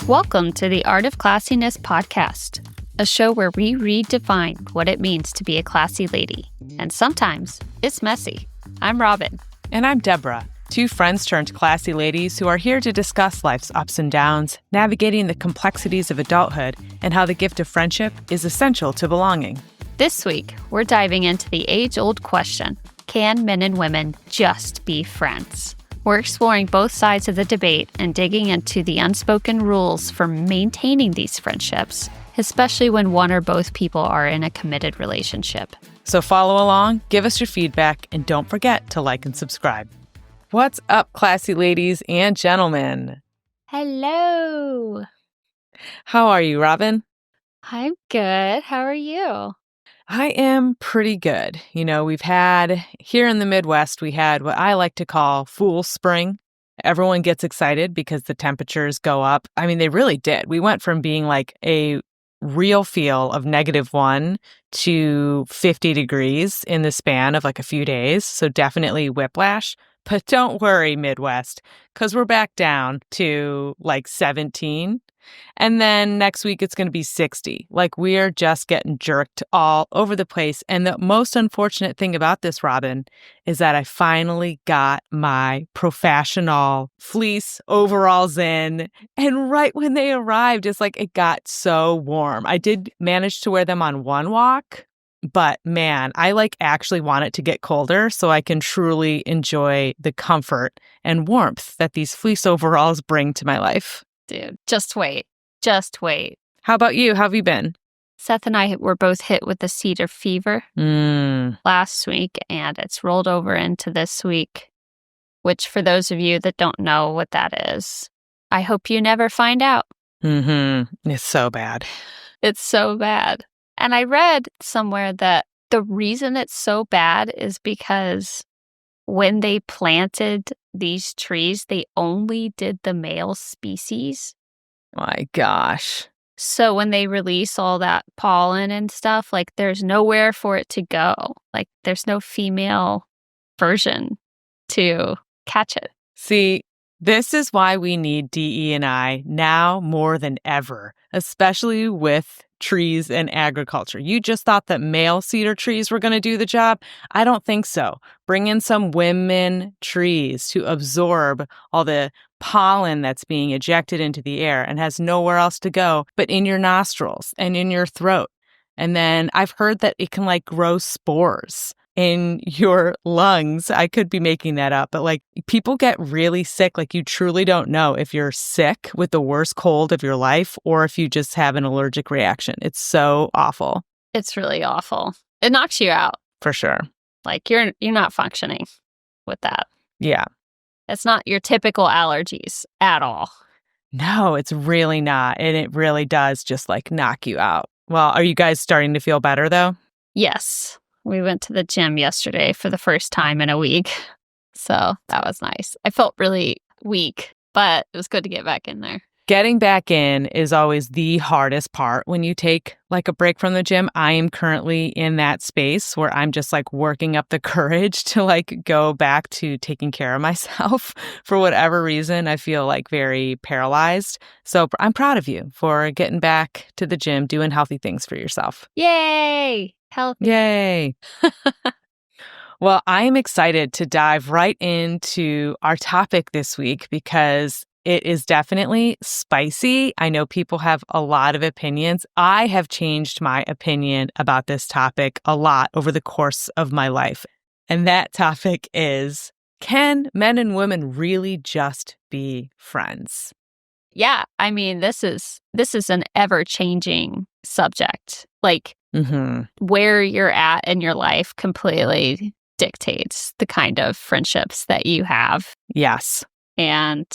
Welcome to the Art of Classiness podcast, a show where we redefine what it means to be a classy lady. And sometimes it's messy. I'm Robin. And I'm Deborah, two friends turned classy ladies who are here to discuss life's ups and downs, navigating the complexities of adulthood, and how the gift of friendship is essential to belonging. This week, we're diving into the age-old question, can men and women just be friends? We're exploring both sides of the debate and digging into the unspoken rules for maintaining these friendships, especially when one or both people are in a committed relationship. So follow along, give us your feedback, and don't forget to like and subscribe. What's up, classy ladies and gentlemen? Hello. How are you, Robin? I'm good. How are you? I am pretty good. You know, here in the Midwest, we had what I like to call Fool Spring. Everyone gets excited because the temperatures go up. I mean, they really did. We went from being like a real feel of -1 to 50 degrees in the span of like a few days. So definitely whiplash. But don't worry, Midwest, because we're back down to like 17. And then next week, it's going to be 60. Like, we are just getting jerked all over the place. And the most unfortunate thing about this, Robin, is that I finally got my professional fleece overalls in. And right when they arrived, it's like it got so warm. I did manage to wear them on one walk. But man, I actually want it to get colder so I can truly enjoy the comfort and warmth that these fleece overalls bring to my life. Dude, just wait. Just wait. How about you? How have you been? Seth and I were both hit with the cedar fever last week, and it's rolled over into this week, which for those of you that don't know what that is, I hope you never find out. It's so bad. It's so bad. And I read somewhere that the reason it's so bad is because when they planted these trees, they only did the male species. My gosh. So when they release all that pollen and stuff, there's nowhere for it to go. There's no female version to catch it. See, this is why we need DE&I now more than ever, especially with trees and agriculture. You just thought that male cedar trees were going to do the job? I don't think so. Bring in some women trees to absorb all the pollen that's being ejected into the air and has nowhere else to go but in your nostrils and in your throat. And then I've heard that it can grow spores in your lungs. I could be making that up, but people get really sick. You truly don't know if you're sick with the worst cold of your life or if you just have an allergic reaction. It's so awful. It's really awful. It knocks you out. For sure. You're not functioning with that. Yeah. It's not your typical allergies at all. No, it's really not. And it really does just knock you out. Well, are you guys starting to feel better though? Yes. We went to the gym yesterday for the first time in a week. So that was nice. I felt really weak, but it was good to get back in there. Getting back in is always the hardest part when you take a break from the gym. I am currently in that space where I'm just working up the courage to go back to taking care of myself. For whatever reason, I feel very paralyzed. So I'm proud of you for getting back to the gym, doing healthy things for yourself. Yay! Healthy. Yay. Well, I am excited to dive right into our topic this week because it is definitely spicy. I know people have a lot of opinions. I have changed my opinion about this topic a lot over the course of my life. And that topic is, can men and women really just be friends? Yeah, I mean, this is an ever-changing subject. Where you're at in your life completely dictates the kind of friendships that you have. Yes. And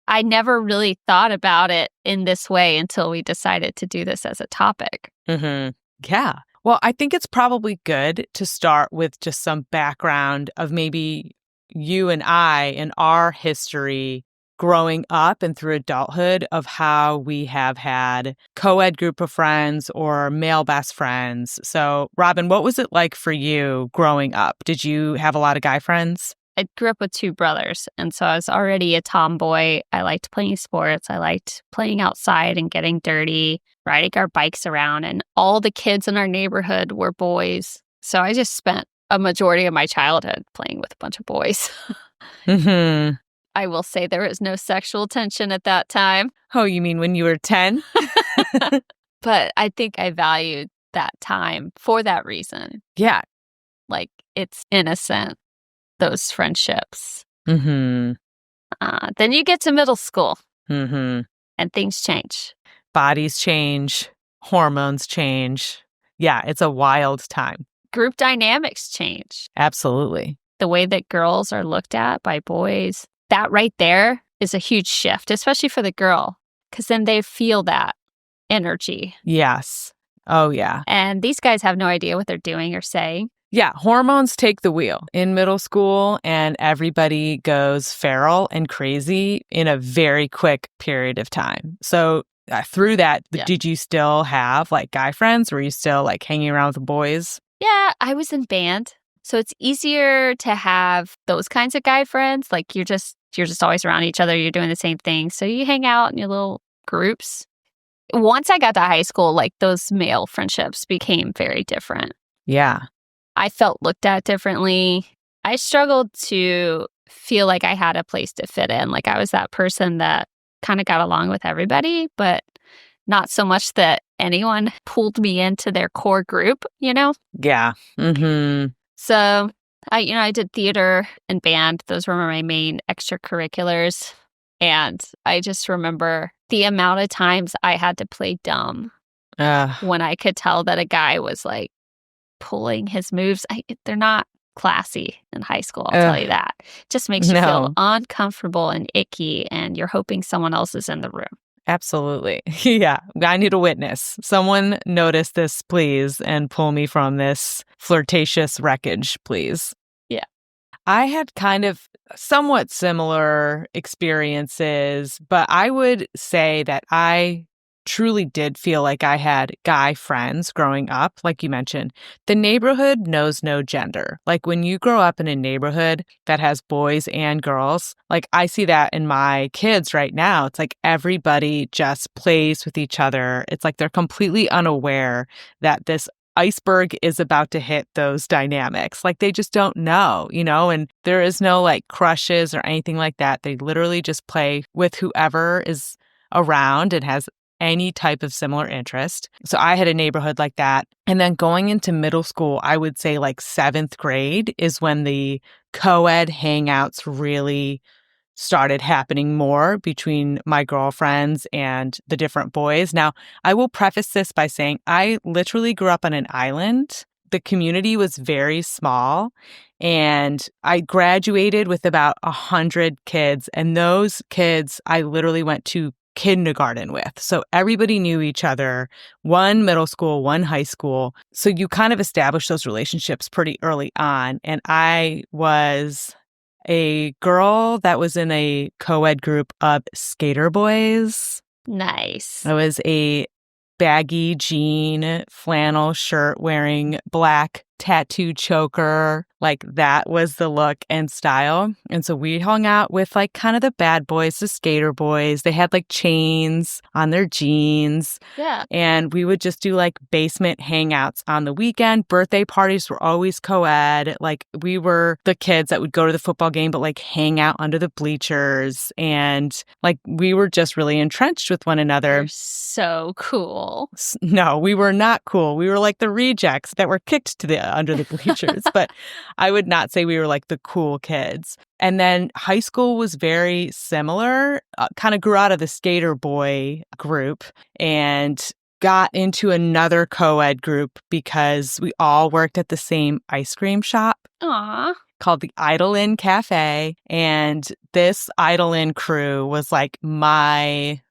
I never really thought about it in this way until we decided to do this as a topic. Yeah. Well, I think it's probably good to start with just some background of maybe you and I and our history growing up and through adulthood of how we have had co-ed group of friends or male best friends. So, Robin, what was it like for you growing up? Did you have a lot of guy friends? I grew up with two brothers, and so I was already a tomboy. I liked playing sports. I liked playing outside and getting dirty, riding our bikes around, and all the kids in our neighborhood were boys. So I just spent a majority of my childhood playing with a bunch of boys. Mm-hmm. I will say there was no sexual tension at that time. Oh, you mean when you were 10? But I think I valued that time for that reason. Yeah. Like, it's innocent, those friendships. Mm-hmm. Then you get to middle school Mm-hmm. and things change. Bodies change. Hormones change. Yeah, it's a wild time. Group dynamics change. Absolutely. The way that girls are looked at by boys, that right there is a huge shift, especially for the girl, because then they feel that energy. Yes. Oh, yeah. And these guys have no idea what they're doing or saying. Yeah, hormones take the wheel in middle school, and everybody goes feral and crazy in a very quick period of time. So through that, Did you still have like guy friends? Were you still like hanging around with the boys? Yeah, I was in band. So it's easier to have those kinds of guy friends. Like you're just always around each other. You're doing the same thing. So you hang out in your little groups. Once I got to high school, like those male friendships became very different. Yeah. I felt looked at differently. I struggled to feel like I had a place to fit in. Like I was that person that kind of got along with everybody, but not so much that anyone pulled me into their core group, you know? Yeah. Mm-hmm. So I did theater and band. Those were my main extracurriculars. And I just remember the amount of times I had to play dumb when I could tell that a guy was like pulling his moves. They're not classy in high school, I'll tell you that. It just makes you feel uncomfortable and icky, and you're hoping someone else is in the room. Absolutely. Yeah. I need a witness. Someone notice this, please, and pull me from this flirtatious wreckage, please. Yeah. I had kind of somewhat similar experiences, but I would say that I truly did feel like I had guy friends growing up. Like you mentioned, the neighborhood knows no gender. Like when you grow up in a neighborhood that has boys and girls, like I see that in my kids right now. It's like everybody just plays with each other. It's like they're completely unaware that this iceberg is about to hit those dynamics. Like they just don't know, and there is no like crushes or anything like that. They literally just play with whoever is around and has any type of similar interest. So I had a neighborhood like that. And then going into middle school, I would say like 7th grade is when the co-ed hangouts really started happening more between my girlfriends and the different boys. Now, I will preface this by saying I literally grew up on an island. The community was very small, and I graduated with about 100 kids. And those kids I literally went to kindergarten with. So everybody knew each other, one middle school, one high school. So you kind of establish those relationships pretty early on. And I was a girl that was in a co-ed group of skater boys. Nice. I was a baggy jean, flannel shirt wearing black tattoo choker. Like that was the look and style. And so we hung out with like kind of the bad boys, the skater boys. They had like chains on their jeans. Yeah. And we would just do like basement hangouts on the weekend. Birthday parties were always co-ed. Like we were the kids that would go to the football game, but like hang out under the bleachers. And like we were just really entrenched with one another. You're so cool. No, we were not cool. We were like the rejects that were kicked to the under the bleachers. But I would not say we were like the cool kids. And then high school was very similar, kind of grew out of the skater boy group and got into another co-ed group because we all worked at the same ice cream shop. Aw. Called the Idle Inn Cafe. And this Idle Inn crew was like when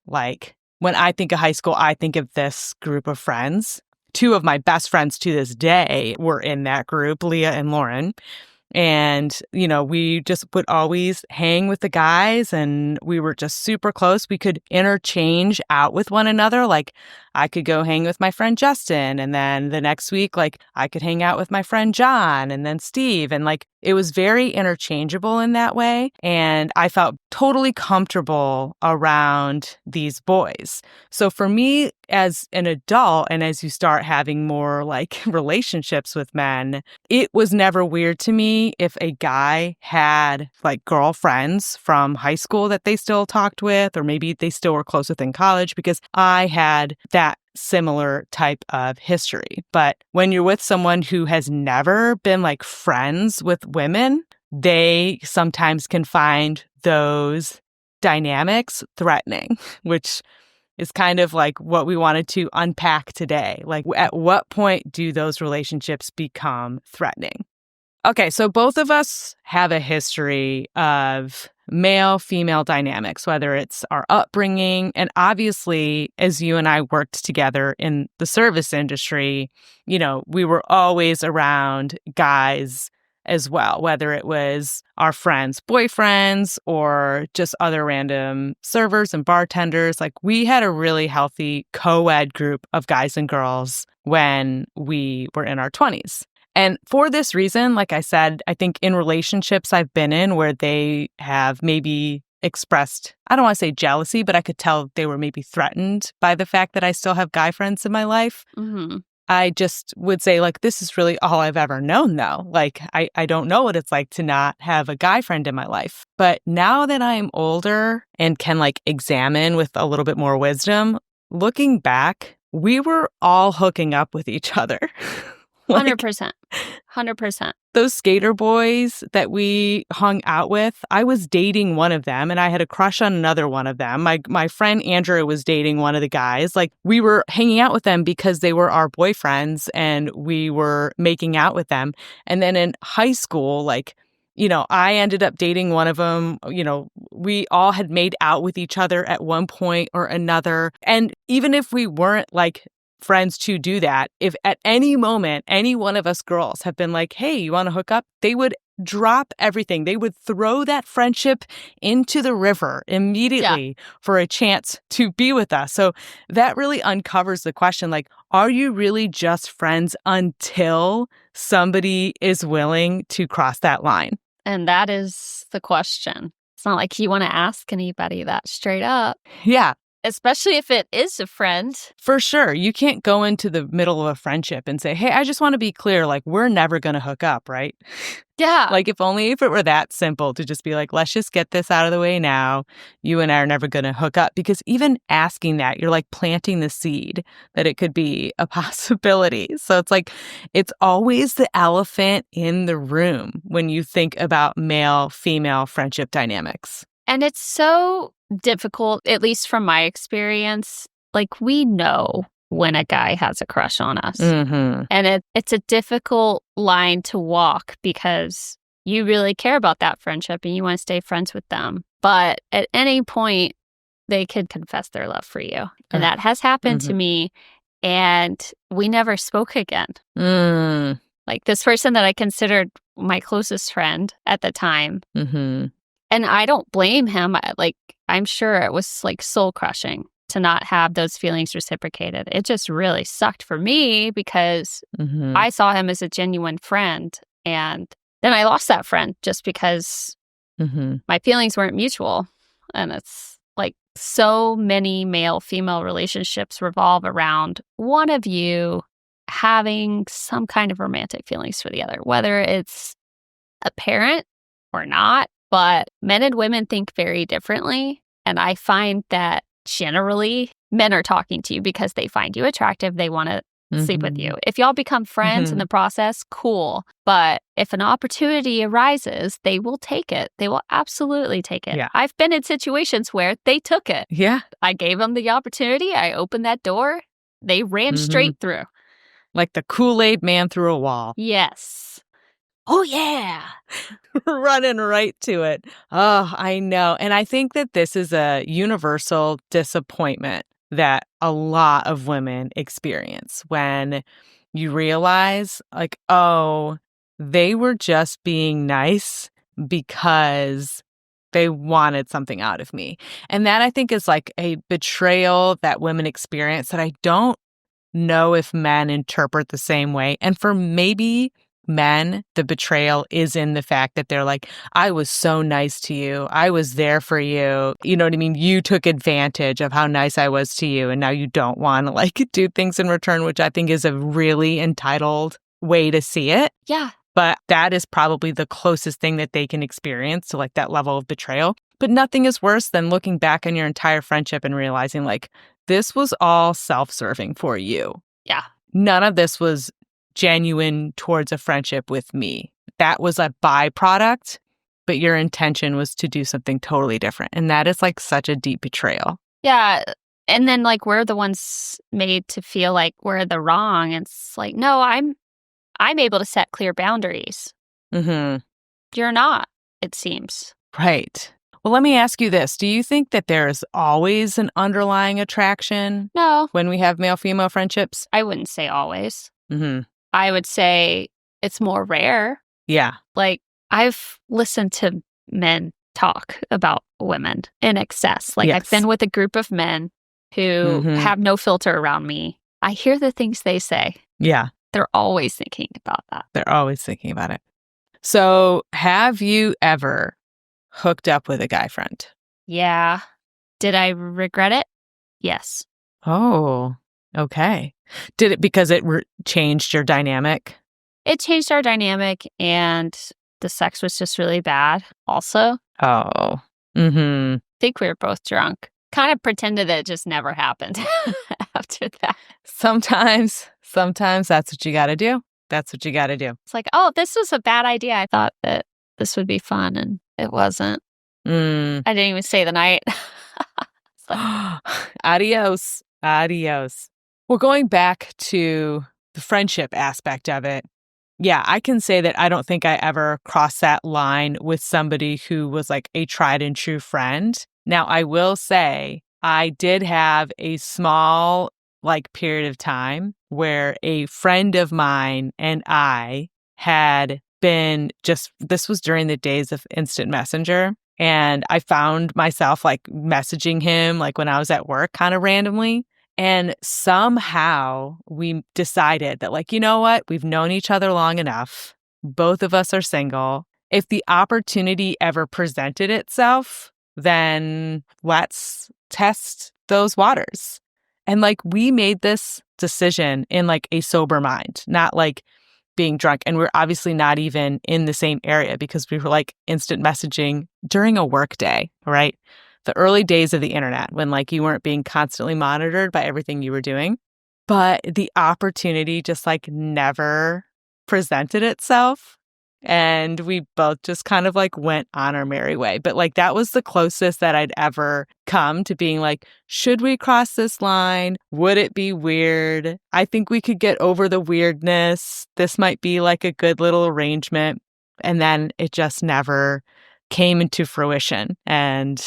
I think of high school, I think of this group of friends. 2 of my best friends to this day were in that group, Leah and Lauren. And, we just would always hang with the guys and we were just super close. We could interchange out with one another. Like I could go hang with my friend Justin. And then the next week, like I could hang out with my friend John and then Steve. And like it was very interchangeable in that way. And I felt totally comfortable around these boys. So for me as an adult, and as you start having more like relationships with men, it was never weird to me if a guy had like girlfriends from high school that they still talked with, or maybe they still were close with in college, because I had that similar type of history. But when you're with someone who has never been like friends with women, they sometimes can find those dynamics threatening, which is kind of like what we wanted to unpack today. Like, at what point do those relationships become threatening? Okay, so both of us have a history of male-female dynamics, whether it's our upbringing, and obviously, as you and I worked together in the service industry, we were always around guys as well, whether it was our friends' boyfriends or just other random servers and bartenders. Like we had a really healthy co-ed group of guys and girls when we were in our 20s. And for this reason, like I said, I think in relationships I've been in where they have maybe expressed, I don't want to say jealousy, but I could tell they were maybe threatened by the fact that I still have guy friends in my life. Mm-hmm. I just would say, like, this is really all I've ever known, though. Like, I don't know what it's like to not have a guy friend in my life. But now that I'm older and can, like, examine with a little bit more wisdom, looking back, we were all hooking up with each other. 100%. 100%. Those skater boys that we hung out with, I was dating one of them and I had a crush on another one of them. My friend Andrew was dating one of the guys. Like we were hanging out with them because they were our boyfriends and we were making out with them. And then in high school, like, I ended up dating one of them. We all had made out with each other at one point or another. And even if we weren't like friends to do that, if at any moment any one of us girls have been like, hey, you want to hook up? They would drop everything. They would throw that friendship into the river immediately for a chance to be with us. So that really uncovers the question, like, are you really just friends until somebody is willing to cross that line? And that is the question. It's not like you want to ask anybody that straight up. Yeah. Especially if it is a friend. For sure. You can't go into the middle of a friendship and say, hey, I just want to be clear, like, we're never going to hook up, right? Yeah. Like, if it were that simple to just be like, let's just get this out of the way now. You and I are never going to hook up. Because even asking that, you're like planting the seed that it could be a possibility. So it's like, it's always the elephant in the room when you think about male-female friendship dynamics. And it's so difficult, at least from my experience. Like, we know when a guy has a crush on us. Mm-hmm. And it's a difficult line to walk because you really care about that friendship and you want to stay friends with them. But at any point, they could confess their love for you. And that has happened to me. And we never spoke again. Like this person that I considered my closest friend at the time. Mm-hmm. And I don't blame him. I'm sure it was like soul crushing to not have those feelings reciprocated. It just really sucked for me because I saw him as a genuine friend. And then I lost that friend just because my feelings weren't mutual. And it's like so many male-female relationships revolve around one of you having some kind of romantic feelings for the other, whether it's apparent or not. But men and women think very differently. And I find that generally men are talking to you because they find you attractive. They want to sleep with you. If y'all become friends in the process, cool. But if an opportunity arises, they will take it. They will absolutely take it. Yeah. I've been in situations where they took it. Yeah. I gave them the opportunity. I opened that door. They ran straight through. Like the Kool-Aid man through a wall. Yes. Oh, yeah. Running right to it. Oh, I know. And I think that this is a universal disappointment that a lot of women experience when you realize, like, oh, they were just being nice because they wanted something out of me. And that I think is like a betrayal that women experience that I don't know if men interpret the same way. And for maybe men, the betrayal is in the fact that they're like, I was so nice to you. I was there for you. You know what I mean? You took advantage of how nice I was to you. And now you don't want to like do things in return, which I think is a really entitled way to see it. Yeah. But that is probably the closest thing that they can experience to like that level of betrayal. But nothing is worse than looking back on your entire friendship and realizing like, this was all self-serving for you. Yeah. None of this was genuine towards a friendship with me. That was a byproduct, but your intention was to do something totally different. And that is like such a deep betrayal. Yeah. And then like we're the ones made to feel like we're the wrong. It's like, no, I'm able to set clear boundaries. Mm-hmm. You're not, it seems. Right. Well, let me ask you this. Do you think that there is always an underlying attraction No, when we have male-female friendships? I wouldn't say always. Mm-hmm. I would say it's more rare. Yeah. Like I've listened to men talk about women in excess. Like Yes. I've been with a group of men who have no filter around me. I hear the things they say. Yeah. They're always thinking about that. They're always thinking about it. So have you ever hooked up with a guy friend? Yeah. Did I regret it? Yes. Oh, okay. Did it because it changed your dynamic? It changed our dynamic and the sex was just really bad also. Oh. Mm-hmm. I think we were both drunk. Kind of pretended that it just never happened after that. Sometimes that's what you got to do. That's what you got to do. It's like, oh, this was a bad idea. I thought that this would be fun and it wasn't. I didn't even stay the night. Like, adios. Well, going back to the friendship aspect of it, yeah, I can say that I don't think I ever crossed that line with somebody who was like a tried and true friend. Now, I will say I did have a small like period of time where a friend of mine and I had been this was during the days of instant messenger. And I found myself like messaging him like when I was at work kind of randomly. And somehow we decided that like, you know what? We've known each other long enough. Both of us are single. If the opportunity ever presented itself, then let's test those waters. And like we made this decision in like a sober mind, not like being drunk. And we're obviously not even in the same area because we were like instant messaging during a work day, right? The early days of the internet when like you weren't being constantly monitored by everything you were doing. But the opportunity just like never presented itself. And we both just kind of like went on our merry way. But like that was the closest that I'd ever come to being like, should we cross this line? Would it be weird? I think we could get over the weirdness. This might be like a good little arrangement. And then it just never came into fruition. And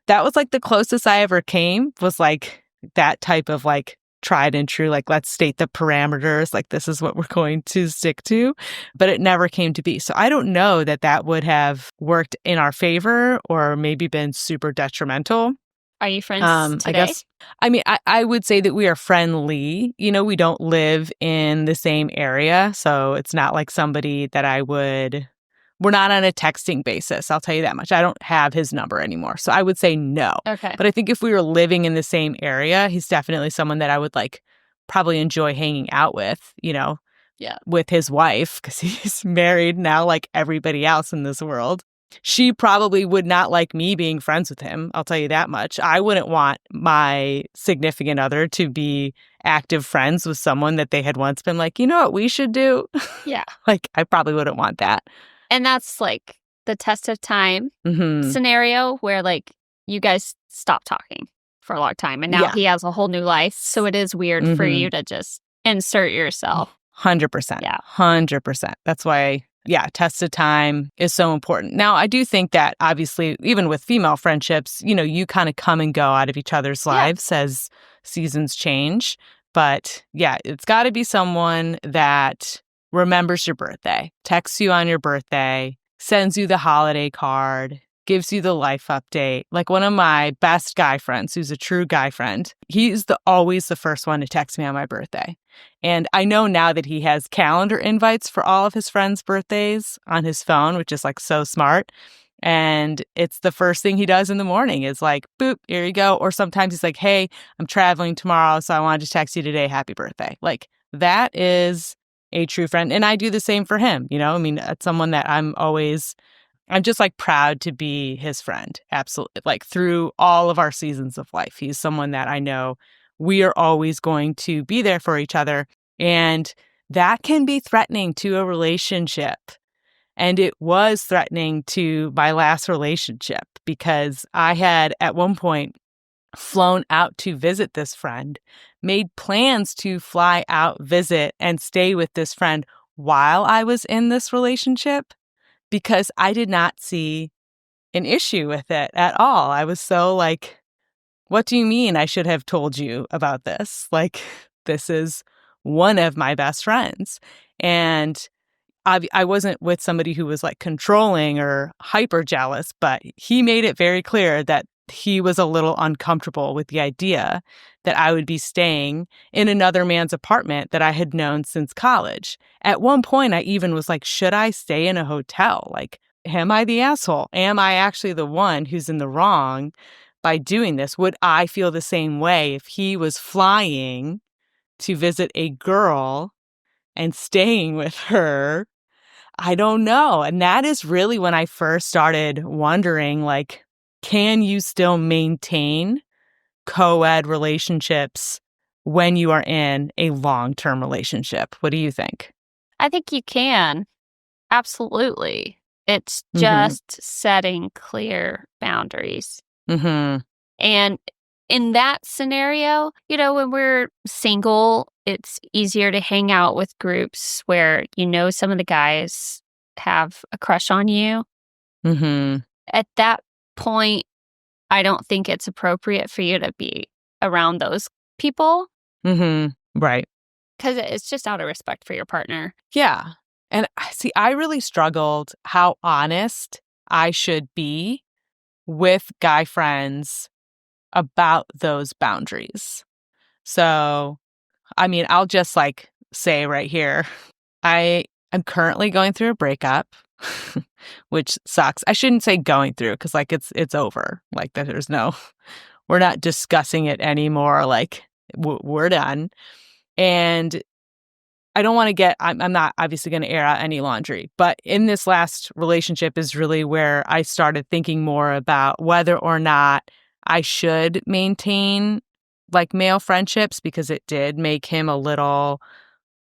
that was like the closest I ever came was like that type of like tried and true, like let's state the parameters, like this is what we're going to stick to, but it never came to be. So I don't know that that would have worked in our favor or maybe been super detrimental. Are you friends today? I guess, I mean, I would say that we are friendly. You know, we don't live in the same area, so it's not like somebody that we're not on a texting basis. I'll tell you that much. I don't have his number anymore. So I would say no. Okay. But I think if we were living in the same area, he's definitely someone that I would like probably enjoy hanging out with, you know, with his wife, because he's married now like everybody else in this world. She probably would not like me being friends with him. I'll tell you that much. I wouldn't want my significant other to be active friends with someone that they had once been like, you know what we should do? Yeah. Like, I probably wouldn't want that. And that's like the test of time scenario where like you guys stop talking for a long time and now he has a whole new life. So it is weird for you to just insert yourself. 100%. Yeah. 100%. That's why, test of time is so important. Now, I do think that obviously, even with female friendships, you know, you kind of come and go out of each other's lives as seasons change. But yeah, it's got to be someone that remembers your birthday, texts you on your birthday, sends you the holiday card, gives you the life update. Like one of my best guy friends, who's a true guy friend, he's always the first one to text me on my birthday. And I know now that he has calendar invites for all of his friends' birthdays on his phone, which is like so smart. And it's the first thing he does in the morning is like, boop, here you go. Or sometimes he's like, hey, I'm traveling tomorrow, so I wanted to text you today. Happy birthday. Like that is a true friend. And I do the same for him. You know, I mean, it's someone that I'm just like proud to be his friend. Absolutely. Like through all of our seasons of life, he's someone that I know we are always going to be there for each other. And that can be threatening to a relationship. And it was threatening to my last relationship because I had at one point flown out to visit this friend, made plans to fly out, visit, and stay with this friend while I was in this relationship because I did not see an issue with it at all. I was so like, what do you mean I should have told you about this? Like, this is one of my best friends. And I wasn't with somebody who was like controlling or hyper jealous, but he made it very clear that he was a little uncomfortable with the idea that I would be staying in another man's apartment that I had known since college. At one point, I even was like, should I stay in a hotel? Like, am I the asshole? Am I actually the one who's in the wrong by doing this? Would I feel the same way if he was flying to visit a girl and staying with her? I don't know. And that is really when I first started wondering, like, can you still maintain co-ed relationships when you are in a long-term relationship? What do you think? I think you can. Absolutely. It's Mm-hmm. just setting clear boundaries. Mm-hmm. And in that scenario, when we're single, it's easier to hang out with groups where some of the guys have a crush on you. Mm-hmm. At that point, I don't think it's appropriate for you to be around those people Mm-hmm. Right. because it's just out of respect for your partner. Yeah. And see, I really struggled how honest I should be with guy friends about those boundaries. So, I mean, I'll just like say right here, I am currently going through a breakup, which sucks. I shouldn't say going through because like it's over. Like that we're not discussing it anymore. Like we're done. And I don't want to I'm not obviously going to air out any laundry, but in this last relationship is really where I started thinking more about whether or not I should maintain like male friendships because it did make him a little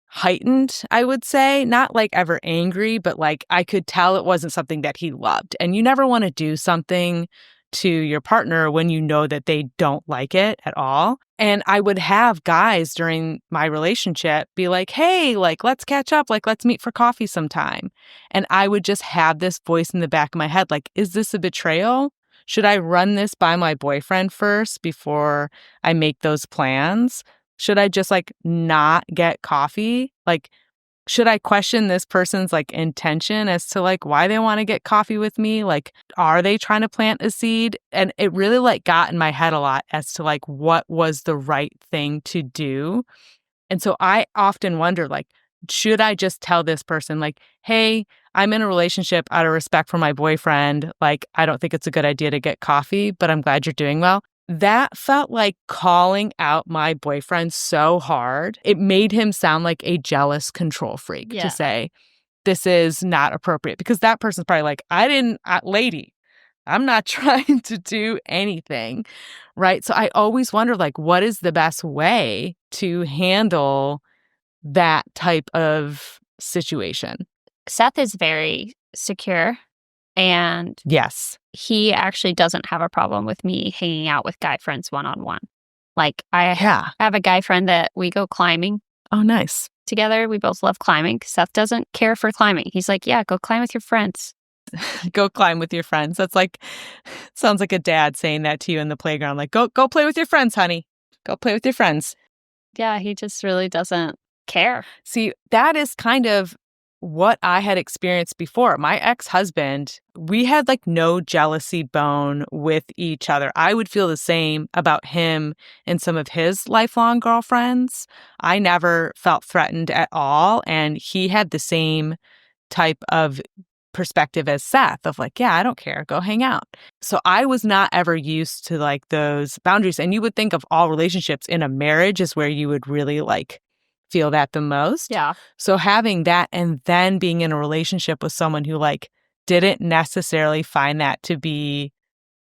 heightened, I would say. Not like ever angry, but like I could tell it wasn't something that he loved. And you never want to do something to your partner when you know that they don't like it at all. And I would have guys during my relationship be like, hey, like, let's catch up. Like, let's meet for coffee sometime. And I would just have this voice in the back of my head, like, is this a betrayal? Should I run this by my boyfriend first before I make those plans? Should I just like not get coffee? Like, should I question this person's like intention as to like why they want to get coffee with me? Like, are they trying to plant a seed? And it really like got in my head a lot as to like what was the right thing to do. And so I often wonder, like, should I just tell this person, like, hey, I'm in a relationship out of respect for my boyfriend. Like, I don't think it's a good idea to get coffee, but I'm glad you're doing well. That felt like calling out my boyfriend so hard. It made him sound like a jealous control freak to say, this is not appropriate. Because that person's probably like, lady, I'm not trying to do anything. Right. So I always wonder, like, what is the best way to handle that type of situation? Seth is very secure, and Yes. he actually doesn't have a problem with me hanging out with guy friends one-on-one. Like, I Yeah. have a guy friend that we go climbing Oh, nice. together. We both love climbing. Seth doesn't care for climbing. He's like, yeah, go climb with your friends. Go climb with your friends. That's like, sounds like a dad saying that to you in the playground. Like, go play with your friends, honey. Go play with your friends. Yeah, he just really doesn't care. See, that is kind of what I had experienced before. My ex-husband, we had like no jealousy bone with each other. I would feel the same about him and some of his lifelong girlfriends. I never felt threatened at all. And he had the same type of perspective as Seth of like, yeah, I don't care, go hang out. So I was not ever used to like those boundaries. And you would think of all relationships in a marriage is where you would really like feel that the most. Yeah. So having that and then being in a relationship with someone who like didn't necessarily find that to be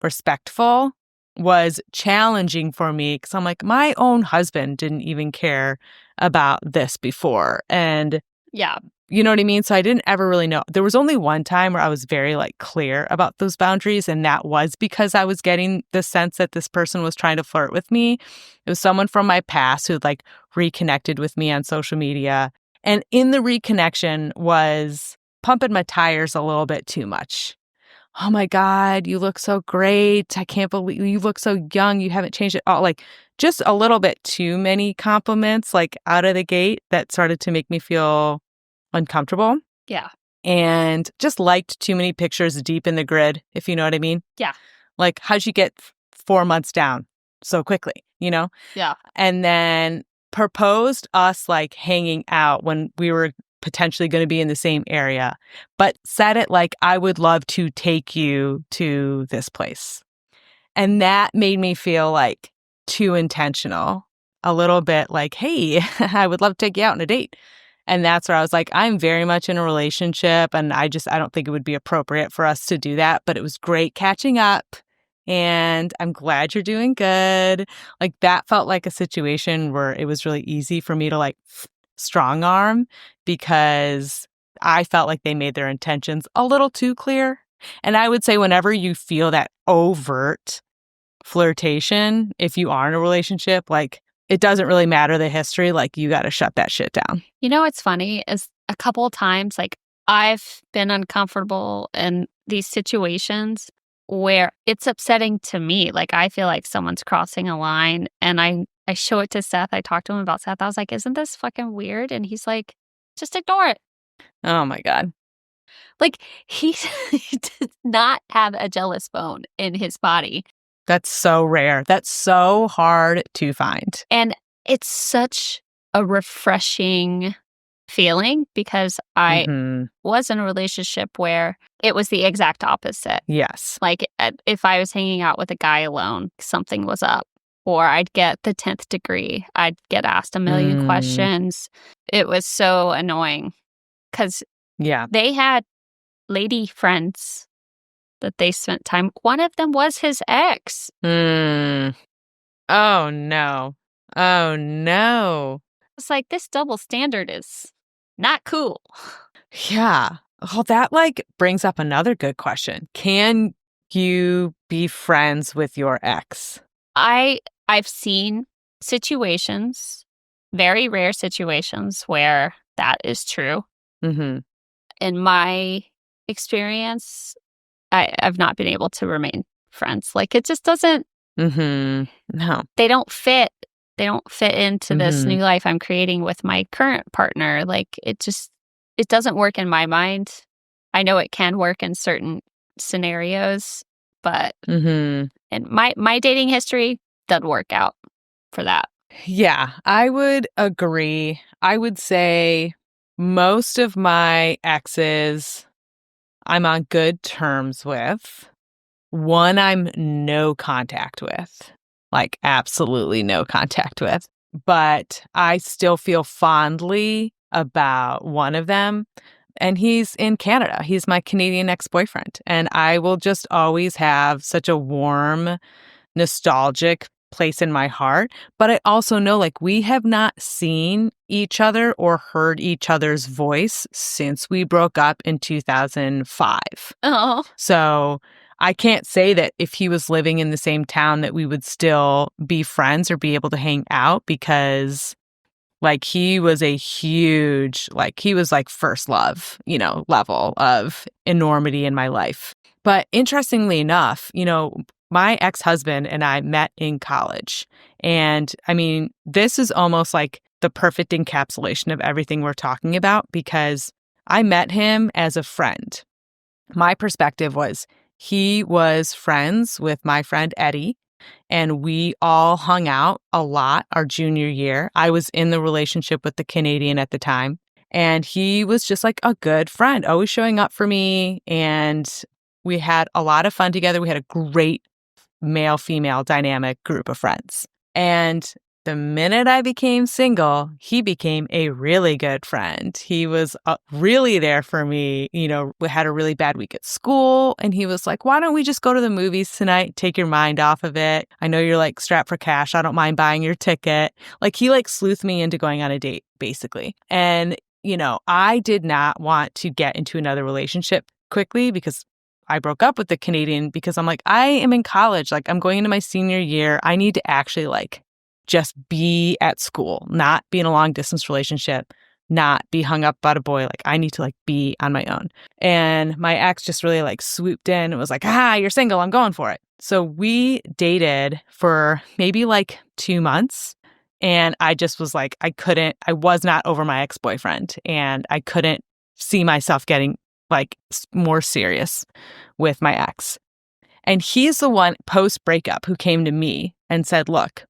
respectful was challenging for me because I'm like, my own husband didn't even care about this before. And Yeah. you know what I mean? So I didn't ever really know. There was only one time where I was very like clear about those boundaries. And that was because I was getting the sense that this person was trying to flirt with me. It was someone from my past who'd like reconnected with me on social media. And in the reconnection was pumping my tires a little bit too much. Oh my God, you look so great. I can't believe you look so young. You haven't changed at all. Like just a little bit too many compliments like out of the gate that started to make me feel uncomfortable. Yeah. And just liked too many pictures deep in the grid, if you know what I mean. Yeah. Like, how'd you get 4 months down so quickly, you know? Yeah. And then proposed us like hanging out when we were potentially going to be in the same area, but said it like, I would love to take you to this place. And that made me feel like too intentional, a little bit like, hey, I would love to take you out on a date. And that's where I was like, I'm very much in a relationship and I don't think it would be appropriate for us to do that. But it was great catching up and I'm glad you're doing good. Like that felt like a situation where it was really easy for me to like strong arm because I felt like they made their intentions a little too clear. And I would say whenever you feel that overt flirtation, if you are in a relationship, like it doesn't really matter the history, like you got to shut that shit down. You know what's funny is a couple of times, like I've been uncomfortable in these situations where it's upsetting to me. Like I feel like someone's crossing a line and I show it to Seth. I talked to him about Seth. I was like, isn't this fucking weird? And he's like, just ignore it. Oh my God. Like he does not have a jealous bone in his body. That's so rare. That's so hard to find. And it's such a refreshing feeling because I was in a relationship where it was the exact opposite. Yes. Like if I was hanging out with a guy alone, something was up. Or I'd get the 10th degree. I'd get asked a million questions. It was so annoying because they had lady friends that they spent time. One of them was his ex. Oh, no. Oh, no. It's like, this double standard is not cool. Yeah. Well, that like brings up another good question. Can you be friends with your ex? I've seen situations, very rare situations where that is true. Mm-hmm. In my experience, I've not been able to remain friends. Like it just doesn't. No. They don't fit. They don't fit into this new life I'm creating with my current partner. Like it doesn't work in my mind. I know it can work in certain scenarios, but in my dating history doesn't work out for that. Yeah, I would agree. I would say most of my exes I'm on good terms with. One I'm no contact with, like absolutely no contact with. But I still feel fondly about one of them. And he's in Canada. He's my Canadian ex-boyfriend. And I will just always have such a warm, nostalgic place in my heart. But I also know like we have not seen each other or heard each other's voice since we broke up in 2005. Oh. So I can't say that if he was living in the same town that we would still be friends or be able to hang out because like he was a huge, like he was like first love, you know, level of enormity in my life. But interestingly enough, you know, my ex-husband and I met in college. And I mean, this is almost like the perfect encapsulation of everything we're talking about because I met him as a friend. My perspective was he was friends with my friend Eddie, and we all hung out a lot our junior year. I was in the relationship with the Canadian at the time, and he was just like a good friend, always showing up for me, and we had a lot of fun together. We had a great male-female dynamic group of friends. And the minute I became single, he became a really good friend. He was really there for me. You know, we had a really bad week at school, and he was like, why don't we just go to the movies tonight? Take your mind off of it. I know you're like strapped for cash. I don't mind buying your ticket. Like, he like sleuthed me into going on a date, basically. And, you know, I did not want to get into another relationship quickly because I broke up with the Canadian because I'm like, I am in college. Like, I'm going into my senior year. I need to actually like just be at school, not be in a long distance relationship, not be hung up about a boy. Like, I need to like be on my own. And my ex just really like swooped in and was like, you're single. I'm going for it. So we dated for maybe like 2 months. And I just was like, I was not over my ex-boyfriend, and I couldn't see myself getting like more serious with my ex. And he's the one post breakup who came to me and said, look,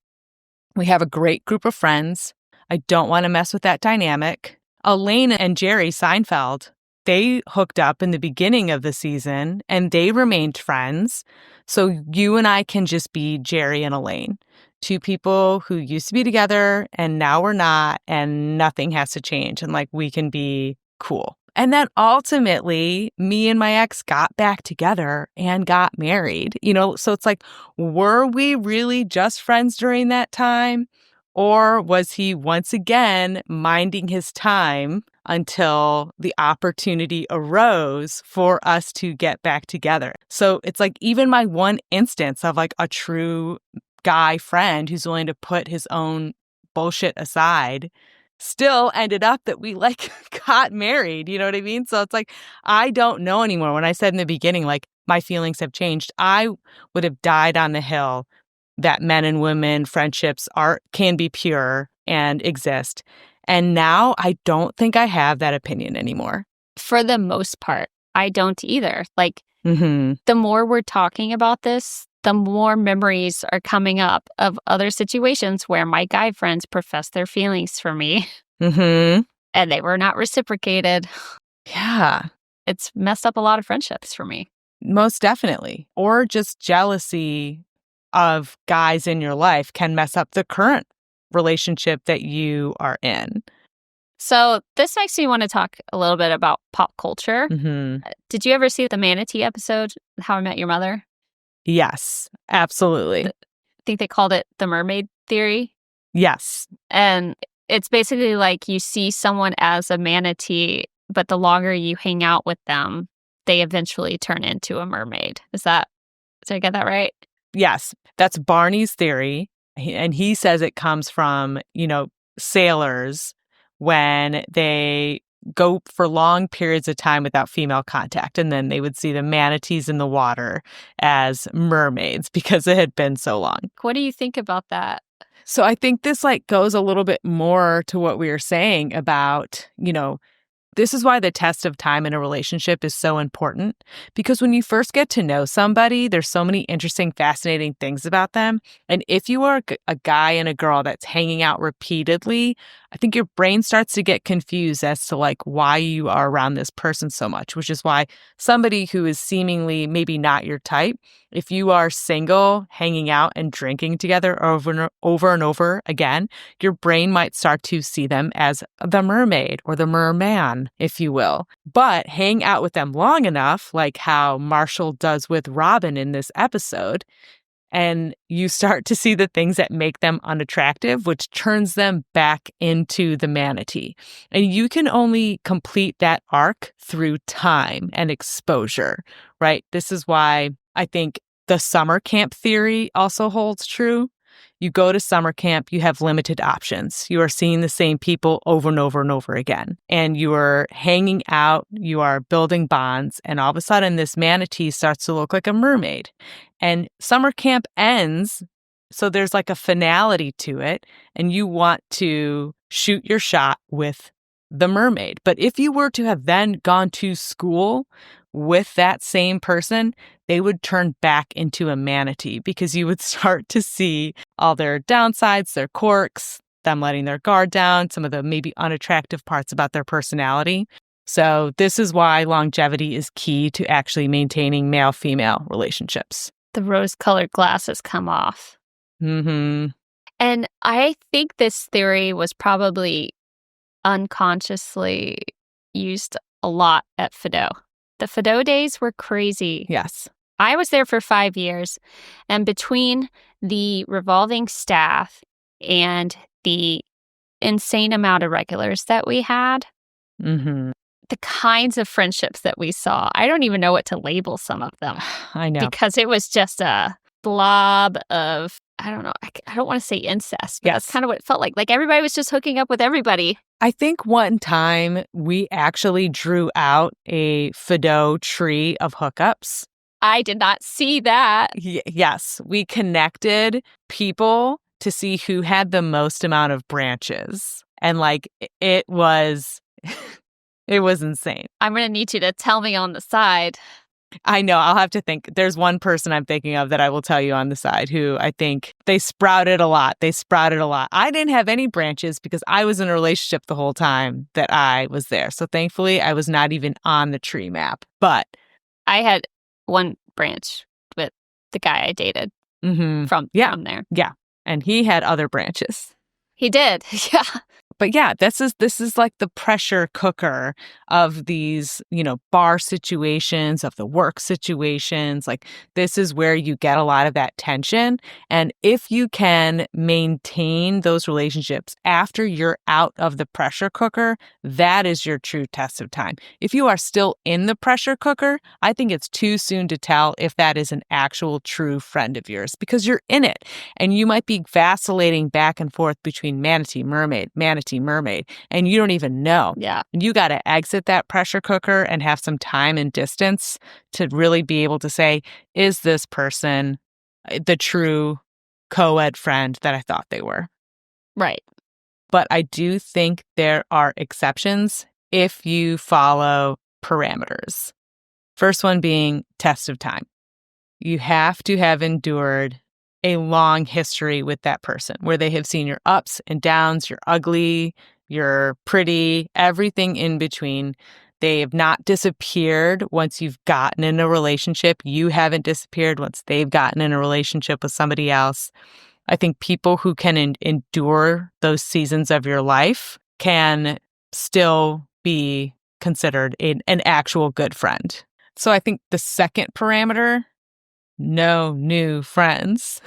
we have a great group of friends. I don't want to mess with that dynamic. Elaine and Jerry Seinfeld, they hooked up in the beginning of the season and they remained friends. So you and I can just be Jerry and Elaine, two people who used to be together and now we're not, and nothing has to change. And like, we can be cool. And then ultimately, me and my ex got back together and got married. You know, so it's like, were we really just friends during that time? Or was he once again minding his time until the opportunity arose for us to get back together? So it's like, even my one instance of like a true guy friend who's willing to put his own bullshit aside still ended up that we like got married. You know what I mean? So it's like, I don't know anymore. When I said in the beginning, like, my feelings have changed, I would have died on the hill that men and women friendships can be pure and exist. And now I don't think I have that opinion anymore. For the most part, I don't either. Like, Mm-hmm. the more we're talking about this, the more memories are coming up of other situations where my guy friends professed their feelings for me Mm-hmm. and they were not reciprocated. Yeah, It's messed up a lot of friendships for me. most definitely. Or just jealousy of guys in your life can mess up the current relationship that you are in. So this makes me want to talk a little bit about pop culture. Mm-hmm. Did you ever see the Manatee episode, How I Met Your Mother? Yes, absolutely. I think they called it the mermaid theory. Yes. And it's basically like you see someone as a manatee, but the longer you hang out with them, they eventually turn into a mermaid. Did I get that right? Yes, that's Barney's theory. And he says it comes from, sailors when they go for long periods of time without female contact. And then they would see the manatees in the water as mermaids because it had been so long. What do you think about that? So I think this goes a little bit more to what we were saying about, this is why the test of time in a relationship is so important, because when you first get to know somebody, there's so many interesting, fascinating things about them. And if you are a guy and a girl that's hanging out repeatedly, I think your brain starts to get confused as to like why you are around this person so much, which is why somebody who is seemingly maybe not your type, if you are single, hanging out and drinking together over and over again, your brain might start to see them as the mermaid or the merman, if you will. But hang out with them long enough, like how Marshall does with Robin in this episode, and you start to see the things that make them unattractive, which turns them back into the manatee. And you can only complete that arc through time and exposure, right? This is why I think the summer camp theory also holds true. You go to summer camp, you have limited options. You are seeing the same people over and over and over again. And you are hanging out, you are building bonds, and all of a sudden this manatee starts to look like a mermaid. And summer camp ends, so there's like a finality to it, and you want to shoot your shot with the mermaid. But if you were to have then gone to school with that same person, they would turn back into a manatee because you would start to see all their downsides, their quirks, them letting their guard down, some of the maybe unattractive parts about their personality. So this is why longevity is key to actually maintaining male-female relationships. The rose-colored glasses come off. Mm-hmm. And I think this theory was probably unconsciously used a lot at Fido. The Fido days were crazy. Yes. I was there for 5 years, and between the revolving staff and the insane amount of regulars that we had, Mm-hmm. the kinds of friendships that we saw, I don't even know what to label some of them. I know. Because it was just a blob of, I don't know, I don't want to say incest, but that's kind of what it felt like. Like everybody was just hooking up with everybody. I think one time we actually drew out a Fido tree of hookups. I did not see that. Yes, we connected people to see who had the most amount of branches. And like it was it was insane. I'm going to need you to tell me on the side. I know, I'll have to think. There's one person I'm thinking of that I will tell you on the side who I think they sprouted a lot. I didn't have any branches because I was in a relationship the whole time that I was there. So thankfully, I was not even on the tree map. But I had one branch with the guy I dated from there. Yeah. And he had other branches. He did. Yeah. But yeah, this is like the pressure cooker of these, bar situations, of the work situations. Like this is where you get a lot of that tension. And if you can maintain those relationships after you're out of the pressure cooker, that is your true test of time. If you are still in the pressure cooker, I think it's too soon to tell if that is an actual true friend of yours because you're in it and you might be vacillating back and forth between manatee, mermaid, and you don't even know. Yeah. You got to exit that pressure cooker and have some time and distance to really be able to say, is this person the true co-ed friend that I thought they were? Right. But I do think there are exceptions if you follow parameters. First one being test of time. You have to have endured a long history with that person where they have seen your ups and downs, your ugly, your pretty, everything in between. They have not disappeared once you've gotten in a relationship. You haven't disappeared once they've gotten in a relationship with somebody else. I think people who can endure those seasons of your life can still be considered an actual good friend. So I think the second parameter, no new friends.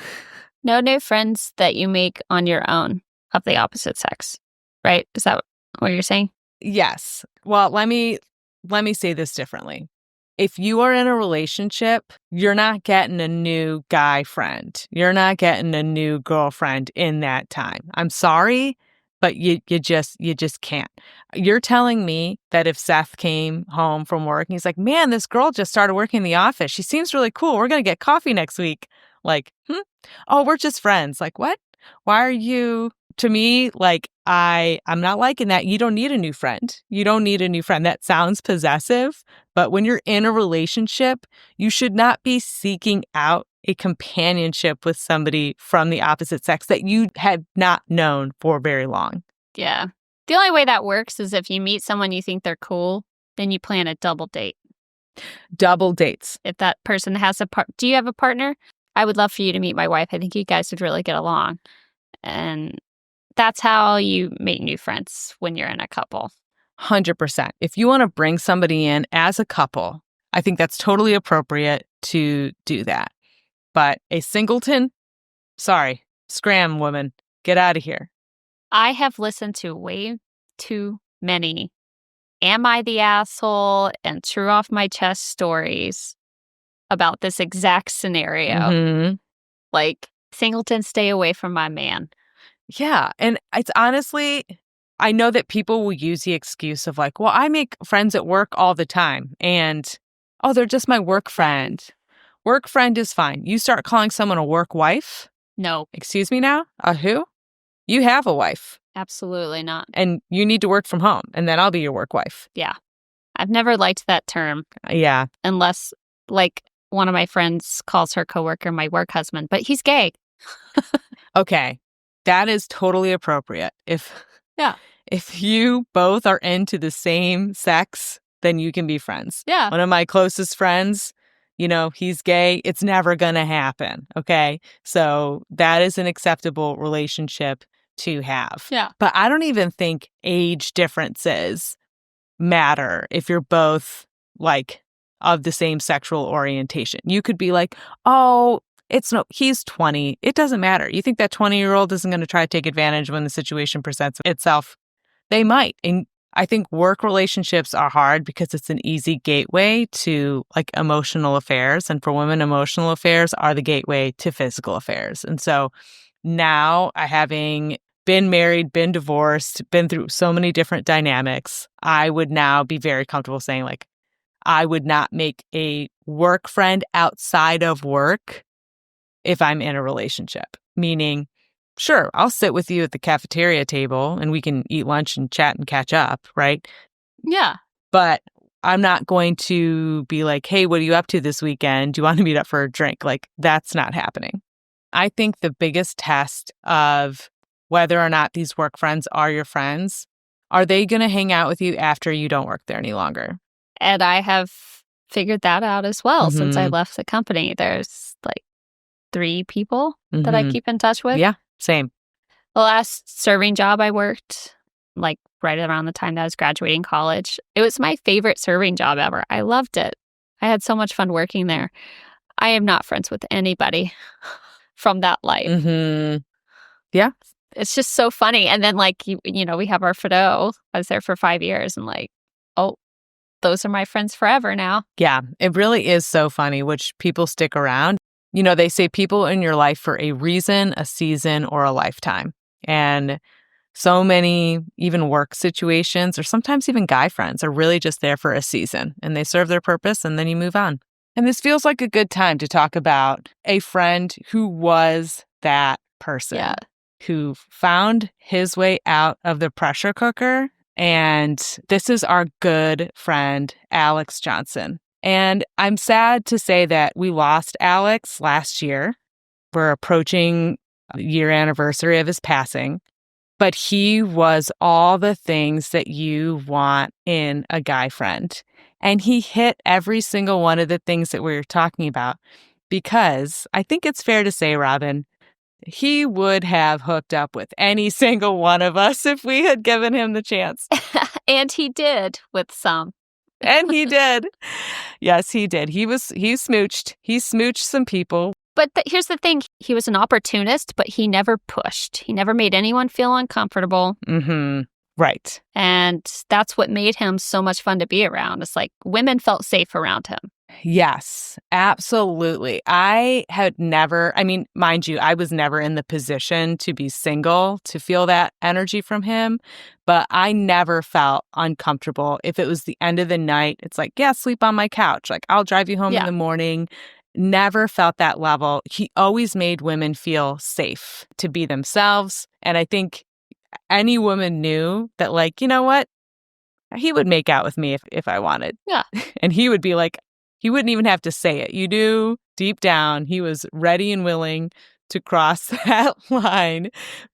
No new friends that you make on your own of the opposite sex, right? Is that what you're saying? Yes. Well, let me say this differently. If you are in a relationship, you're not getting a new guy friend. You're not getting a new girlfriend in that time. I'm sorry, but you just can't. You're telling me that if Seth came home from work and he's like, man, this girl just started working in the office. She seems really cool. We're going to get coffee next week. Like, oh, we're just friends. Like, what? Why are you? To me, like, I'm not liking that. You don't need a new friend. You don't need a new friend. That sounds possessive, but when you're in a relationship, you should not be seeking out a companionship with somebody from the opposite sex that you had not known for very long. Yeah. The only way that works is if you meet someone you think they're cool, then you plan a double date. Double dates. If that person has do you have a partner? I would love for you to meet my wife. I think you guys would really get along. And that's how you make new friends when you're in a couple. 100%. If you want to bring somebody in as a couple, I think that's totally appropriate to do that. But a singleton, sorry, scram, woman, get out of here. I have listened to way too many am I the asshole and true off my chest stories about this exact scenario. Mm-hmm. Like, singleton, stay away from my man. Yeah. And it's honestly, I know that people will use the excuse of like, well, I make friends at work all the time. And, oh, they're just my work friend. Work friend is fine. You start calling someone a work wife? No. Excuse me now? A who? You have a wife. Absolutely not. And you need to work from home, and then I'll be your work wife. Yeah. I've never liked that term Yeah. unless, like, one of my friends calls her coworker my work husband, but he's gay. Okay. That is totally appropriate. Yeah. If you both are into the same sex, then you can be friends. Yeah. One of my closest friends, he's gay. It's never going to happen. Okay. So that is an acceptable relationship to have. Yeah. But I don't even think age differences matter if you're both like of the same sexual orientation. You could be like, oh, he's 20. It doesn't matter. You think that 20-year-old isn't going to try to take advantage when the situation presents itself? They might. And I think work relationships are hard because it's an easy gateway to like emotional affairs. And for women, emotional affairs are the gateway to physical affairs. And so now, having been married, been divorced, been through so many different dynamics, I would now be very comfortable saying, like, I would not make a work friend outside of work if I'm in a relationship. Meaning, sure, I'll sit with you at the cafeteria table and we can eat lunch and chat and catch up, right? Yeah. But I'm not going to be like, hey, what are you up to this weekend? Do you want to meet up for a drink? Like, that's not happening. I think the biggest test of whether or not these work friends are your friends, are they going to hang out with you after you don't work there any longer? And I have figured that out as well since I Mhm. left the company. There's like 3 people that I Mhm. keep in touch with. Yeah, same. The last serving job I worked, like right around the time that I was graduating college, it was my favorite serving job ever. I loved it. I had so much fun working there. I am not friends with anybody from that life. Mhm. Yeah. It's just so funny. And then, like, we have our Fido. I was there for 5 years and, like, oh, those are my friends forever now. Yeah, it really is so funny which people stick around. They say people in your life for a reason, a season, or a lifetime. And so many, even work situations, or sometimes even guy friends, are really just there for a season and they serve their purpose and then you move on. And this feels like a good time to talk about a friend who was that person, Yeah. who found his way out of the pressure cooker. And this is our good friend, Alex Johnson. And I'm sad to say that we lost Alex last year. We're approaching the year anniversary of his passing. But he was all the things that you want in a guy friend. And he hit every single one of the things that we were talking about. Because I think it's fair to say, Robin, he would have hooked up with any single one of us if we had given him the chance. And he did with some. And he did. Yes, he did. He smooched. He smooched some people. But here's the thing. He was an opportunist, but he never pushed. He never made anyone feel uncomfortable. Mm-hmm. Right. And that's what made him so much fun to be around. It's like women felt safe around him. Yes, absolutely. I mean, mind you, I was never in the position to be single to feel that energy from him, but I never felt uncomfortable. If it was the end of the night, it's like, yeah, sleep on my couch. Like, I'll drive you home in the morning. Never felt that level. He always made women feel safe to be themselves. And I think any woman knew that, like, you know what? He would make out with me if I wanted. Yeah. And he would be like, he wouldn't even have to say it. You knew deep down he was ready and willing to cross that line,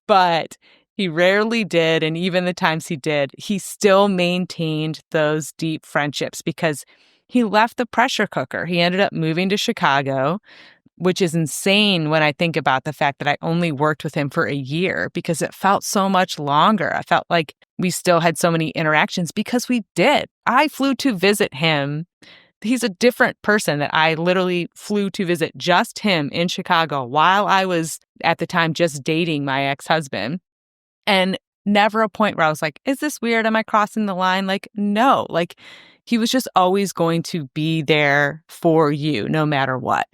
but he rarely did. And even the times he did, he still maintained those deep friendships because he left the pressure cooker. He ended up moving to Chicago, which is insane when I think about the fact that I only worked with him for a year because it felt so much longer. I felt like we still had so many interactions because we did. I flew to visit him. He's a different person that I literally flew to visit just him in Chicago while I was at the time just dating my ex-husband. And never a point where I was like, is this weird? Am I crossing the line? Like, no, like he was just always going to be there for you no matter what.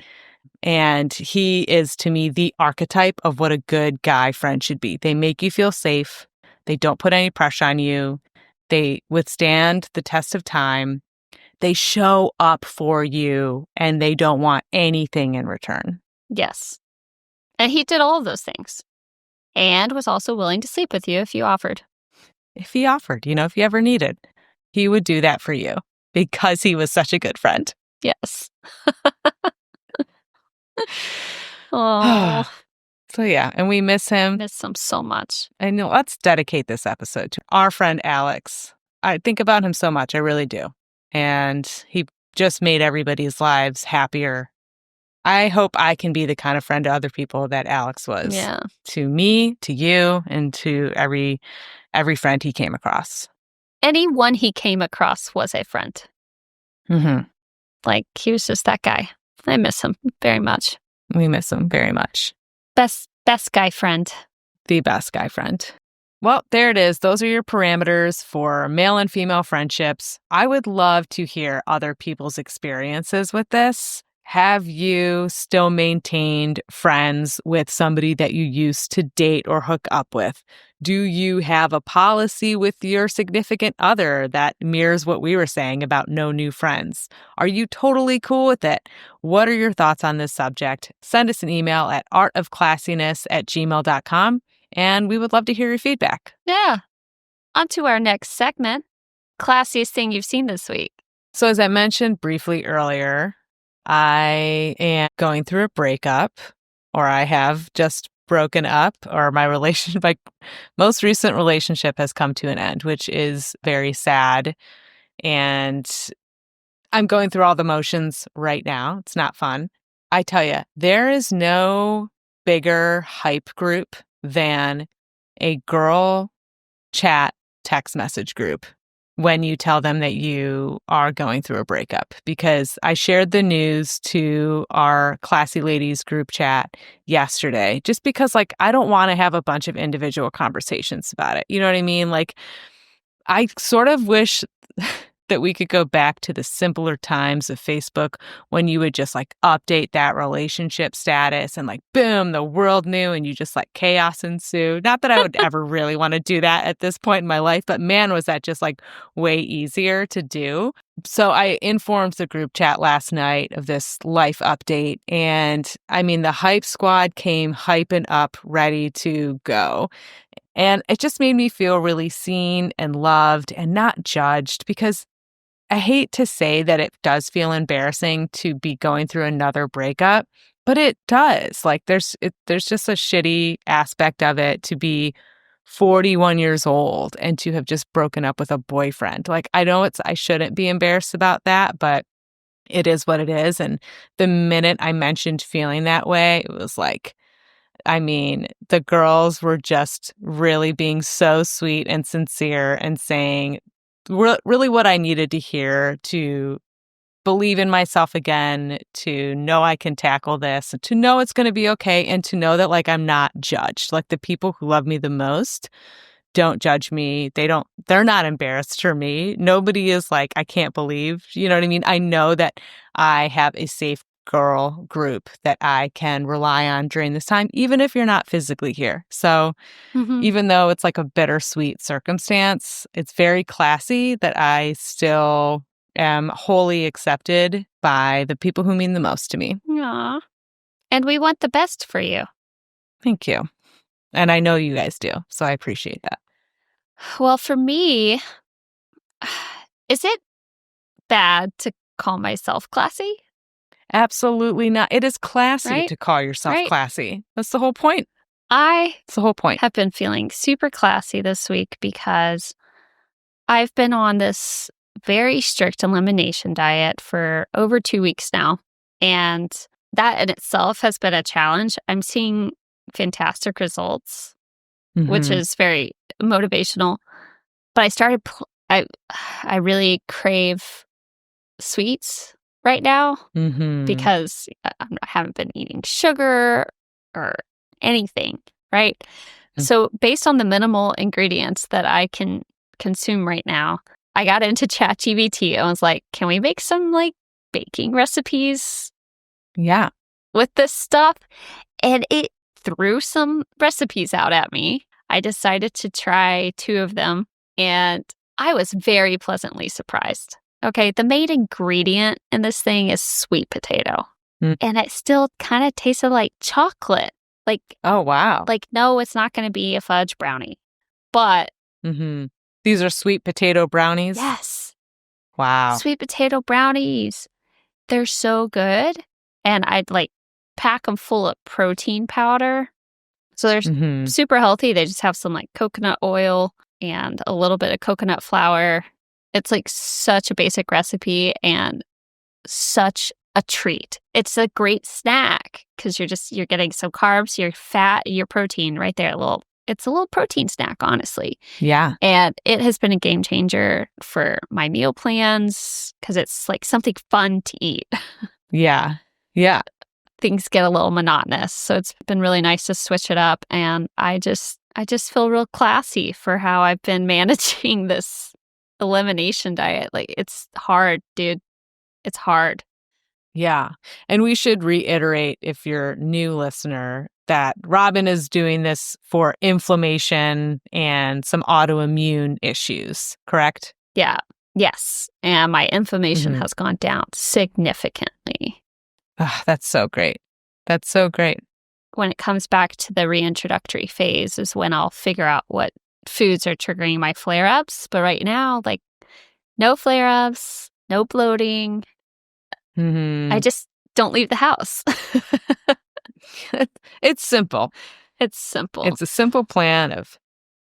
And he is, to me, the archetype of what a good guy friend should be. They make you feel safe. They don't put any pressure on you. They withstand the test of time. They show up for you and they don't want anything in return. Yes. And he did all of those things. And was also willing to sleep with you if you offered. If he offered, if you ever needed, he would do that for you because he was such a good friend. Yes. Oh, So yeah, and we miss him. miss him so much. And let's dedicate this episode to our friend Alex. I think about him so much, I really do. And he just made everybody's lives happier. I hope I can be the kind of friend to other people that Alex was. Yeah. To me, to you, and to every friend he came across. Anyone he came across was a friend. Mm-hmm. Like, he was just that guy. I miss him very much. We miss him very much. Best guy friend. The best guy friend. Well, there it is. Those are your parameters for male and female friendships. I would love to hear other people's experiences with this. Have you still maintained friends with somebody that you used to date or hook up with? Do you have a policy with your significant other that mirrors what we were saying about no new friends? Are you totally cool with it? What are your thoughts on this subject? Send us an email at artofclassiness@gmail.com, and we would love to hear your feedback. Yeah. On to our next segment. Classiest thing you've seen this week. So as I mentioned briefly earlier, I am going through a breakup, or I have just broken up, or my most recent relationship has come to an end, which is very sad. And I'm going through all the motions right now. It's not fun. I tell you, there is no bigger hype group than a girl chat text message group when you tell them that you are going through a breakup. Because I shared the news to our Classy Ladies group chat yesterday, just because I don't want to have a bunch of individual conversations about it. You know what I mean? I sort of wish that we could go back to the simpler times of Facebook when you would just update that relationship status and boom, the world knew, and you just chaos ensued. Not that I would ever really want to do that at this point in my life, but man, was that just way easier to do. So I informed the group chat last night of this life update, and I mean, the hype squad came hyping up, ready to go. And it just made me feel really seen and loved and not judged, because I hate to say that it does feel embarrassing to be going through another breakup, but it does. There's just a shitty aspect of it to be 41 years old and to have just broken up with a boyfriend. I know I shouldn't be embarrassed about that, but it is what it is. And the minute I mentioned feeling that way, it was the girls were just really being so sweet and sincere and saying really what I needed to hear to believe in myself again, to know I can tackle this, to know it's going to be okay, and to know that I'm not judged. The people who love me the most don't judge me. They're not embarrassed for me. Nobody is I can't believe, you know what I mean? I know that I have a safe girl group that I can rely on during this time, even if you're not physically here. So even though it's a bittersweet circumstance, it's very classy that I still am wholly accepted by the people who mean the most to me. Aw. And we want the best for you. Thank you. And I know you guys do, so I appreciate that. Well, for me, is it bad to call myself classy? Absolutely not. It is classy Right? to call yourself Right. classy. That's the whole point. It's the whole point. have been feeling super classy this week because I've been on this very strict elimination diet for over 2 weeks now. And that in itself has been a challenge. I'm seeing fantastic results, which Mhm. is very motivational. But I really crave sweets right now Mhm. because I haven't been eating sugar or anything, right? Mm. So based on the minimal ingredients that I can consume right now, I got into ChatGPT and was like, can we make some baking recipes Yeah. with this stuff? And it threw some recipes out at me. I decided to try 2 of them, and I was very pleasantly surprised. Okay, the main ingredient in this thing is sweet potato. Mm. And it still kind of tasted like chocolate. Like, Oh, wow. no, it's not going to be a fudge brownie. But Mm-hmm. These are sweet potato brownies? yes, Wow. sweet potato brownies. They're so good. And I'd pack them full of protein powder. So they're Mm-hmm. super healthy. They just have some coconut oil and a little bit of coconut flour. It's such a basic recipe and such a treat. It's a great snack because you're getting some carbs, your fat, your protein right there. It's a little protein snack, honestly. Yeah. And it has been a game changer for my meal plans because it's something fun to eat. Yeah. Yeah. Things get a little monotonous. So it's been really nice to switch it up. And I just feel real classy for how I've been managing this elimination diet. It's hard, dude. It's hard. Yeah. And we should reiterate, if you're a new listener, that Robin is doing this for inflammation and some autoimmune issues, correct? Yeah. Yes. And my inflammation Mhm. has gone down significantly. That's so great. That's so great. When it comes back to the reintroductory phase is when I'll figure out what foods are triggering my flare-ups. But right now, no flare-ups, no bloating. I Mhm. just don't leave the house. It's simple. It's simple. It's a simple plan of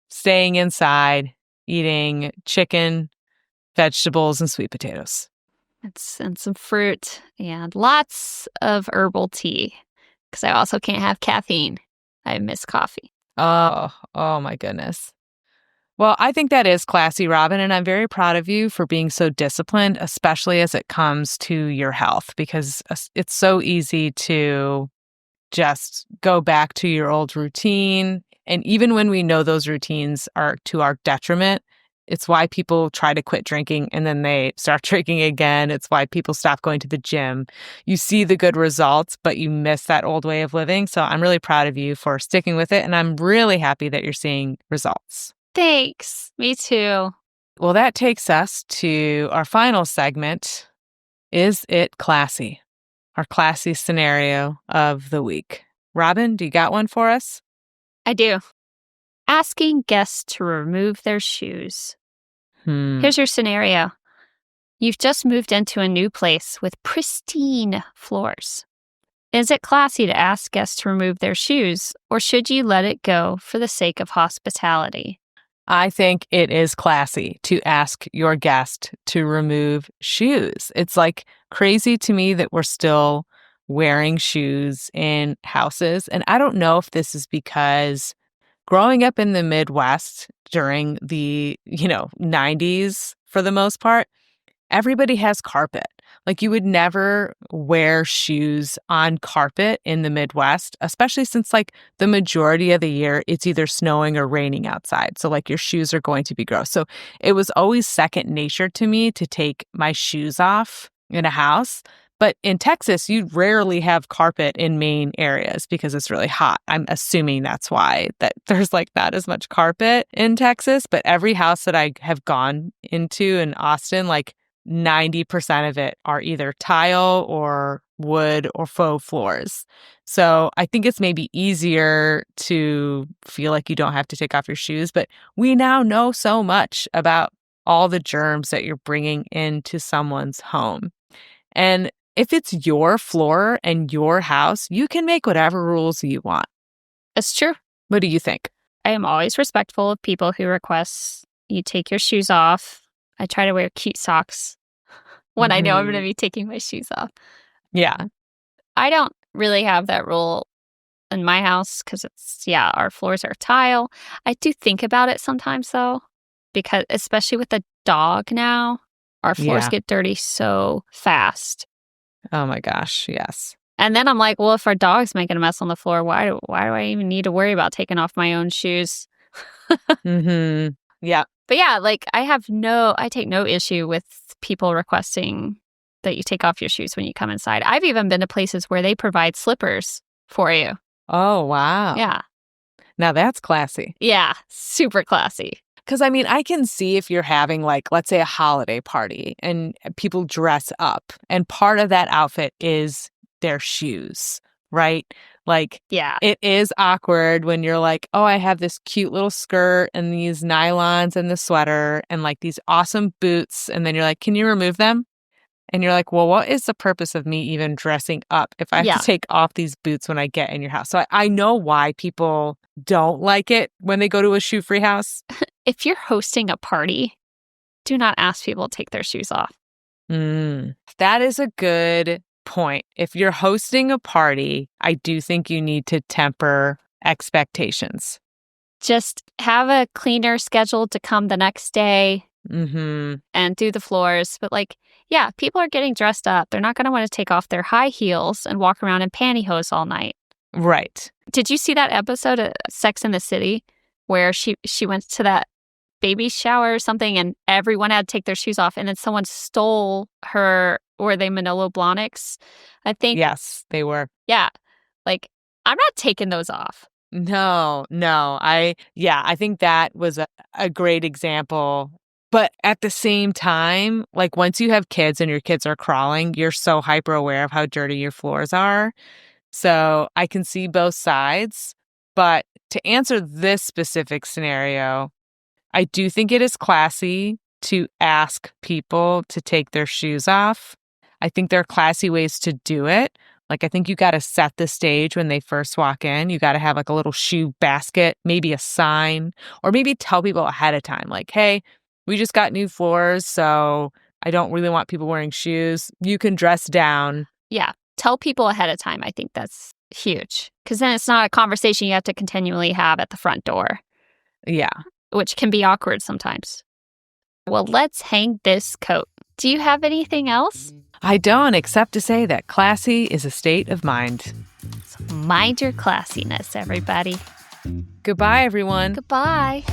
staying inside, eating chicken, vegetables, and sweet potatoes. And some fruit and lots of herbal tea because I also can't have caffeine. I miss coffee. Oh my goodness. Well, I think that is classy, Robin, and I'm very proud of you for being so disciplined, especially as it comes to your health, because it's so easy to just go back to your old routine. And even when we know those routines are to our detriment, it's why people try to quit drinking and then they start drinking again. It's why people stop going to the gym. You see the good results, but you miss that old way of living. So I'm really proud of you for sticking with it. And I'm really happy that you're seeing results. Thanks. Me too. Well, that takes us to our final segment. Is it classy? Our classy scenario of the week. Robin, do you got one for us? I do. Asking guests to remove their shoes. Here's your scenario. You've just moved into a new place with pristine floors. Is it classy to ask guests to remove their shoes, or should you let it go for the sake of hospitality? I think it is classy to ask your guest to remove shoes. It's crazy to me that we're still wearing shoes in houses. And I don't know if this is because growing up in the Midwest during the, 90s for the most part, everybody has carpet. You would never wear shoes on carpet in the Midwest, especially since the majority of the year it's either snowing or raining outside. So your shoes are going to be gross. So it was always second nature to me to take my shoes off in a house. But in Texas, you rarely have carpet in main areas because it's really hot. I'm assuming that's why that there's not as much carpet in Texas. But every house that I have gone into in Austin, 90% of it are either tile or wood or faux floors. So I think it's maybe easier to feel like you don't have to take off your shoes. But we now know so much about all the germs that you're bringing into someone's home. And if it's your floor and your house, you can make whatever rules you want. It's true. What do you think? I am always respectful of people who request you take your shoes off. I try to wear cute socks when I know I'm going to be taking my shoes off. Yeah. I don't really have that rule in my house because our floors are tile. I do think about it sometimes though, because especially with the dog now, our floors get dirty so fast. Oh my gosh, yes. And then I'm like, well, if our dog's making a mess on the floor, why do I even need to worry about taking off my own shoes? Yeah. But yeah, I take no issue with people requesting that you take off your shoes when you come inside. I've even been to places where they provide slippers for you. Oh, wow. Yeah. Now that's classy. Yeah, super classy. Because I can see if you're having let's say a holiday party and people dress up and part of that outfit is their shoes, right? Like, Yeah. it is awkward when you're like, oh, I have this cute little skirt and these nylons and the sweater and like these awesome boots. And then you're like, can you remove them? And you're like, well, what is the purpose of me even dressing up if I have Yeah. to take off these boots when I get in your house? So I know why people don't like it when they go to a shoe-free house. If you're hosting a party, do not ask people to take their shoes off. That is a good point. If you're hosting a party, I do think you need to temper expectations. Just have a cleaner scheduled to come the next day Mm-hmm. and do the floors. But like, yeah, people are getting dressed up. They're not going to want to take off their high heels and walk around in pantyhose all night. Right. Did you see that episode of Sex and the City where she went to that baby shower or something and everyone had to take their shoes off and then someone stole her, were they Manolo Blahniks? I think. Yes, they were. Yeah. Like, I'm not taking those off. No. I think that was a great example. But at the same time, like once you have kids and your kids are crawling, you're so hyper aware of how dirty your floors are. So I can see both sides. But to answer this specific scenario, I do think it is classy to ask people to take their shoes off. I think there are classy ways to do it. Like, I think you got to set the stage when they first walk in. You got to have like a little shoe basket, maybe a sign, or maybe tell people ahead of time, like, hey, we just got new floors, so I don't really want people wearing shoes. You can dress down. Yeah. Tell people ahead of time. I think that's huge because then it's not a conversation you have to continually have at the front door. Yeah. Which can be awkward sometimes. Well, let's hang this coat. Do you have anything else? I don't, except to say that classy is a state of mind. So mind your classiness, everybody. Goodbye, everyone. Goodbye.